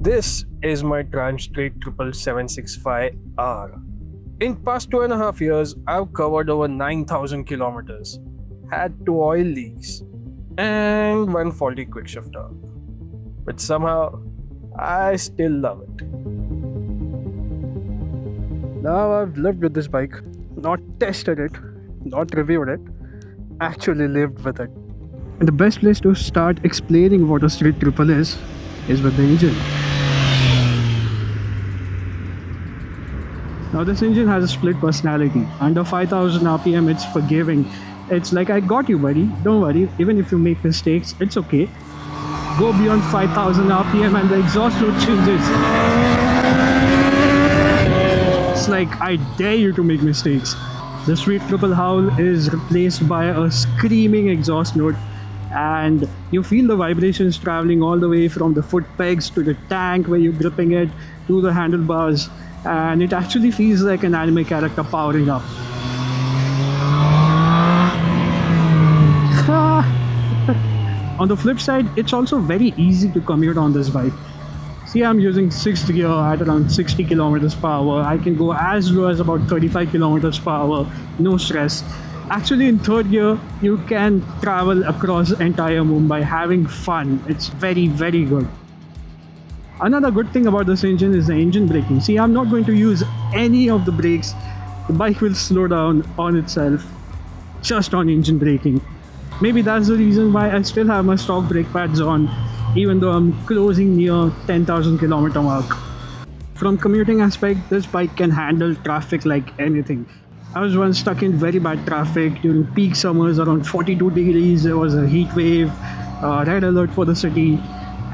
This is my Transtrade 77765R. In past 2.5 years, I've covered over 9,000 kilometers, had 2 oil leaks, and 1 faulty quickshifter. But somehow, I still love it. Now I've lived with this bike, not tested it, not reviewed it, actually lived with it. And the best place to start explaining what a straight triple is with the engine. Now this engine has a split personality. Under 5,000 RPM it's forgiving. It's like, I got you buddy, don't worry, even if you make mistakes, it's okay. Go beyond 5,000 RPM and the exhaust load changes. It's like, I dare you to make mistakes. The sweet triple howl is replaced by a screaming exhaust note, and you feel the vibrations traveling all the way from the foot pegs to the tank where you're gripping it to the handlebars, and it actually feels like an anime character powering up. On the flip side, it's also very easy to commute on this bike. See, I'm using 6th gear at around 60 kilometers per hour. I can go as low as about 35 kilometers per hour, no stress. Actually, in 3rd gear, you can travel across entire Mumbai having fun. It's very, very good. Another good thing about this engine is the engine braking. See, I'm not going to use any of the brakes. The bike will slow down on itself just on engine braking. Maybe that's the reason why I still have my stock brake pads on, even though I'm closing near 10,000 kilometer mark. From commuting aspect, this bike can handle traffic like anything. I was once stuck in very bad traffic during peak summers around 42 degrees. There was a heat wave, red alert for the city,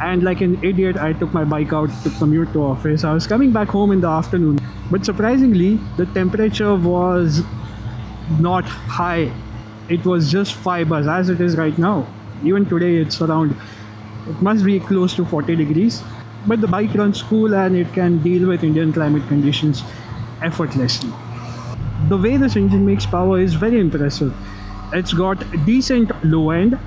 and like an idiot I took my bike out to commute to office. I was coming back home in the afternoon, but surprisingly the temperature was not high. It was just 5 bars as it is right now. Even today it's around, it must be close to 40 degrees, but the bike runs cool and it can deal with Indian climate conditions effortlessly. The way this engine makes power is very impressive. It's got decent low end,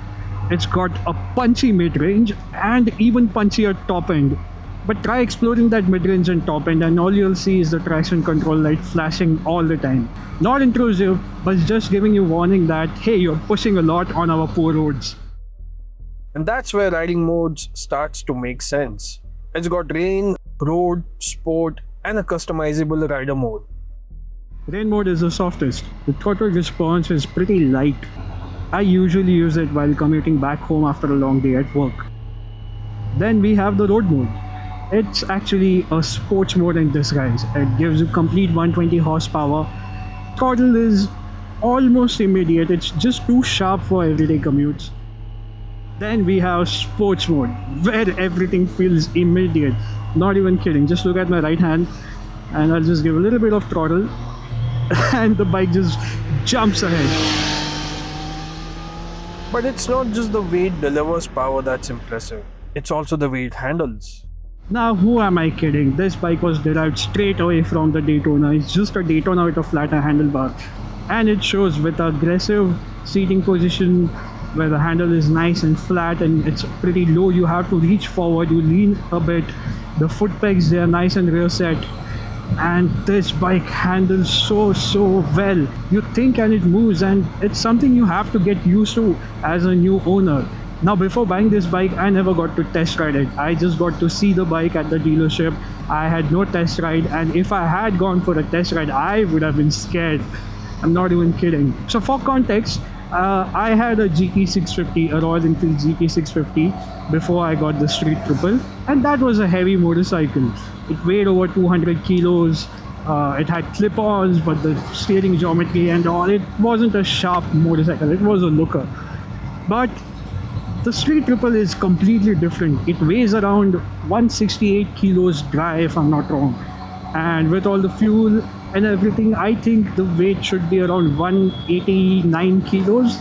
it's got a punchy mid-range and even punchier top end. But try exploring that mid-range and top end and all you'll see is the traction control light flashing all the time. Not intrusive, but just giving you warning that hey, you're pushing a lot on our poor roads. And that's where riding modes starts to make sense. It's got rain, road, sport and a customizable rider mode. Rain mode is the softest. The throttle response is pretty light. I usually use it while commuting back home after a long day at work. Then we have the road mode. It's actually a sports mode in disguise. It gives you complete 120 horsepower. Throttle is almost immediate. It's just too sharp for everyday commutes. Then we have sports mode, where everything feels immediate. Not even kidding. Just look at my right hand and I'll just give a little bit of throttle and the bike just jumps ahead. But it's not just the way it delivers power that's impressive. It's also the way it handles. Now who am I kidding? This bike was derived straight away from the Daytona. It's just a Daytona with a flatter handlebar. And it shows with aggressive seating position where the handle is nice and flat and it's pretty low. You have to reach forward, you lean a bit. The foot pegs, they are nice and rear set. And this bike handles so well. You think and it moves, and it's something you have to get used to as a new owner. Now before buying this bike, I never got to test ride it. I just got to see the bike at the dealership. I had no test ride, and if I had gone for a test ride, I would have been scared. I'm not even kidding. So for context, I had a GT650, a Royal Enfield GT650 before I got the Street Triple, and that was a heavy motorcycle. It weighed over 200 kilos. It had clip-ons, but the steering geometry and all, it wasn't a sharp motorcycle, it was a looker. But the Street Triple is completely different. It weighs around 168 kilos dry, if I'm not wrong. And with all the fuel and everything, I think the weight should be around 189 kilos.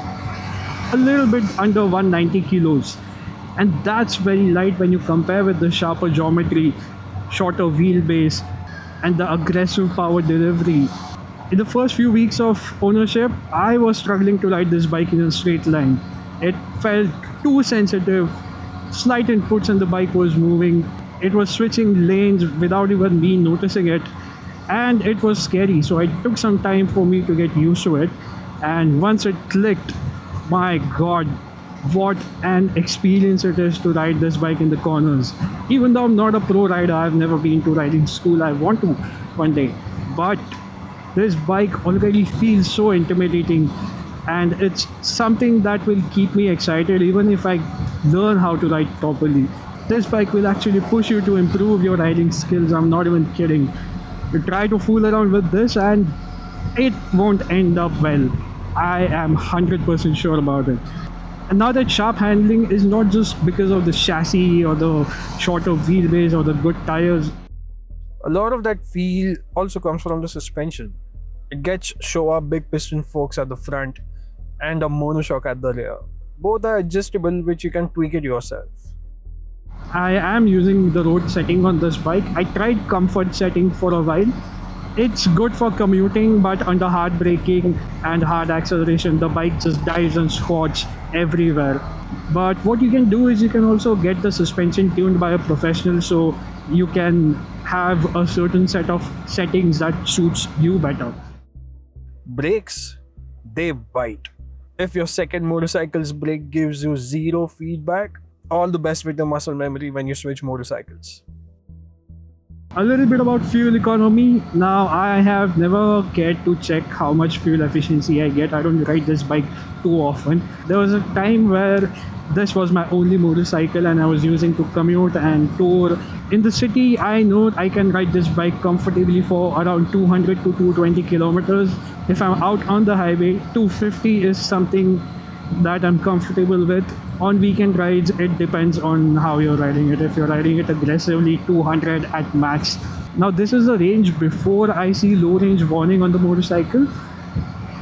A little bit under 190 kilos. And that's very light when you compare with the sharper geometry, shorter wheelbase, and the aggressive power delivery. In the first few weeks of ownership, I was struggling to ride this bike in a straight line. It felt too sensitive, slight inputs and the bike was moving. It was switching lanes without even me noticing it, and it was scary. So it took some time for me to get used to it. And once it clicked, my god, what an experience it is to ride this bike in the corners. Even though I'm not a pro rider, I've never been to riding school. I want to one day, but this bike already feels so intimidating, and it's something that will keep me excited even if I learn how to ride properly. This bike will actually push you to improve your riding skills. I'm not even kidding. You try to fool around with this and it won't end up well. I am 100% sure about it. And now that sharp handling is not just because of the chassis or the shorter wheelbase or the good tires. A lot of that feel also comes from the suspension. It gets show-up big piston forks at the front and a monoshock at the rear. Both are adjustable, which you can tweak it yourself. I am using the road setting on this bike. I tried comfort setting for a while. It's good for commuting, but under hard braking and hard acceleration, the bike just dives and squats everywhere. But what you can do is you can also get the suspension tuned by a professional, so you can have a certain set of settings that suits you better. Brakes, they bite. If your second motorcycle's brake gives you zero feedback, all the best with the muscle memory when you switch motorcycles. A little bit about fuel economy. Now, I have never cared to check how much fuel efficiency I get. I don't ride this bike too often. There was a time where this was my only motorcycle and I was using to commute and tour. In the city, I know I can ride this bike comfortably for around 200 to 220 kilometers. If I'm out on the highway, 250 is something that I'm comfortable with. On weekend rides, it depends on how you're riding it. If you're riding it aggressively, 200 at max. Now this is the range before I see low range warning on the motorcycle.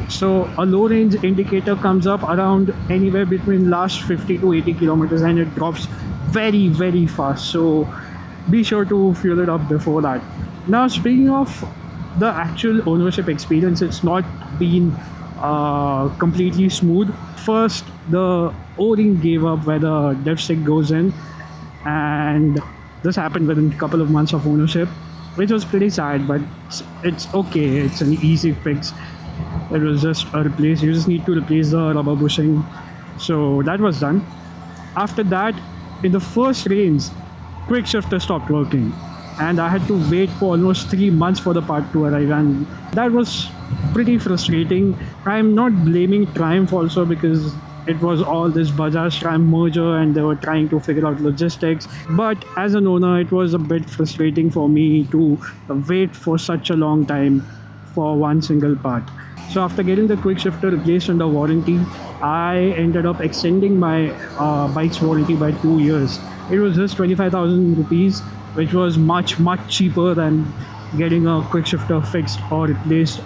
So a low range indicator comes up around anywhere between last 50 to 80 kilometers and it drops very, very fast. So be sure to fuel it up before that. Now speaking of the actual ownership experience, it's not been completely smooth. First, the O-ring gave up where the dipstick goes in, and this happened within a couple of months of ownership, which was pretty sad, but it's okay. It's an easy fix. It was just a replace. You just need to replace the rubber bushing. So that was done. After that, in the first rains, quickshifter stopped working, and I had to wait for almost 3 months for the part to arrive, and that was pretty frustrating. I'm not blaming Triumph also, because it was all this Bajaj Triumph merger and they were trying to figure out logistics, but as an owner it was a bit frustrating for me to wait for such a long time for one single part. So after getting the quickshifter replaced under warranty, I ended up extending my bike's warranty by 2 years. It was just 25,000 rupees, which was much cheaper than getting a quickshifter fixed or replaced.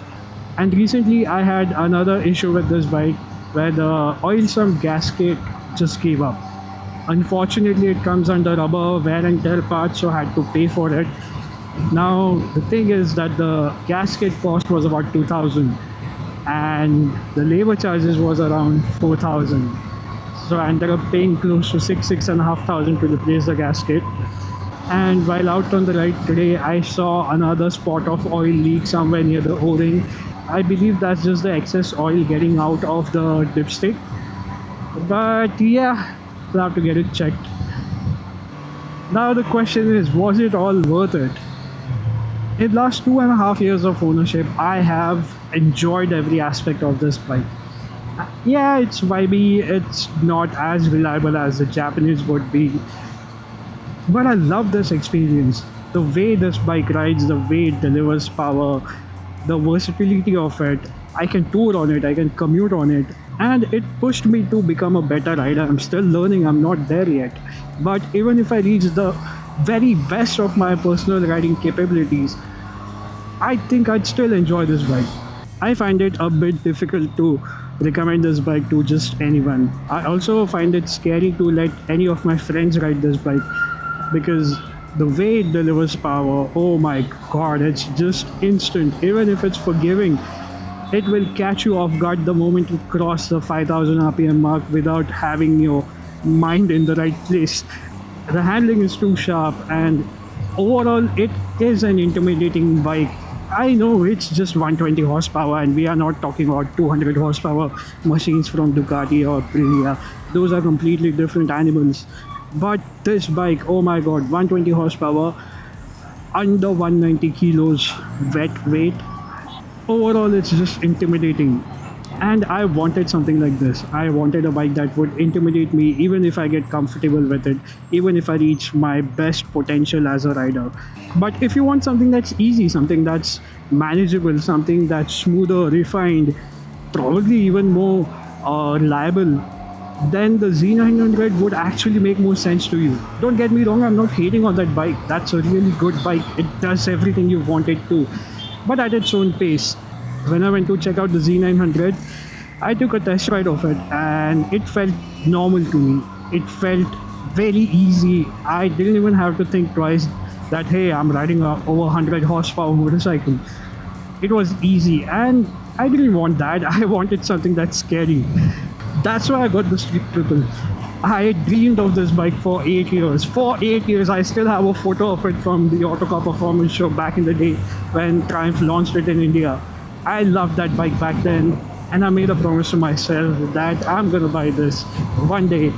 And recently I had another issue with this bike where the oil sump gasket just gave up. Unfortunately, it comes under rubber wear and tear parts, so I had to pay for it. Now the thing is that the gasket cost was about 2,000 and the labor charges was around 4,000. So I ended up paying close to 6,500 to replace the gasket. And while out on the ride today, I saw another spot of oil leak somewhere near the O-ring. I believe that's just the excess oil getting out of the dipstick. But yeah, we'll have to get it checked. Now the question is, was it all worth it? In the last 2.5 years of ownership, I have enjoyed every aspect of this bike. Yeah, it's vibey, it's not as reliable as the Japanese would be, but I love this experience. The way this bike rides, the way it delivers power, the versatility of it. I can tour on it, I can commute on it, and it pushed me to become a better rider. I'm still learning, I'm not there yet, but even if I reach the very best of my personal riding capabilities, I think I'd still enjoy this bike. I find it a bit difficult to recommend this bike to just anyone. I also find it scary to let any of my friends ride this bike, because the way it delivers power, oh my god, it's just instant. Even if it's forgiving, it will catch you off guard the moment you cross the 5,000 RPM mark without having your mind in the right place. The handling is too sharp, and overall it is an intimidating bike. I know it's just 120 horsepower, and we are not talking about 200 horsepower machines from Ducati or Aprilia. Those are completely different animals. But this bike, oh my god, 120 horsepower, under 190 kilos wet weight. Overall, it's just intimidating. And I wanted something like this. I wanted a bike that would intimidate me even if I get comfortable with it, even if I reach my best potential as a rider. But if you want something that's easy, something that's manageable, something that's smoother, refined, probably even more reliable, then the Z900 would actually make more sense to you. Don't get me wrong, I'm not hating on that bike. That's a really good bike. It does everything you want it to, but at its own pace. When I went to check out the Z900, I took a test ride of it and it felt normal to me. It felt very easy. I didn't even have to think twice that hey, I'm riding a over 100 horsepower motorcycle. It was easy, and I didn't want that. I wanted something that's scary. That's why I got the Street Triple. I dreamed of this bike for 8 years. For 8 years, I still have a photo of it from the Autocar Performance Show back in the day when Triumph launched it in India. I loved that bike back then, and I made a promise to myself that I'm gonna buy this one day.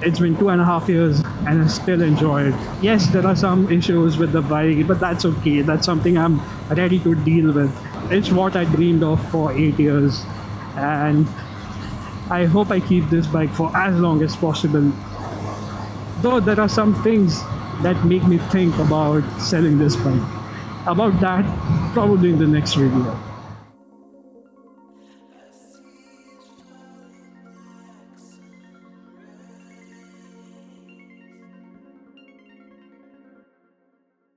It's been 2.5 years and I still enjoy it. Yes, there are some issues with the bike, but that's okay. That's something I'm ready to deal with. It's what I dreamed of for 8 years, and I hope I keep this bike for as long as possible. Though there are some things that make me think about selling this bike. About that, probably in the next video.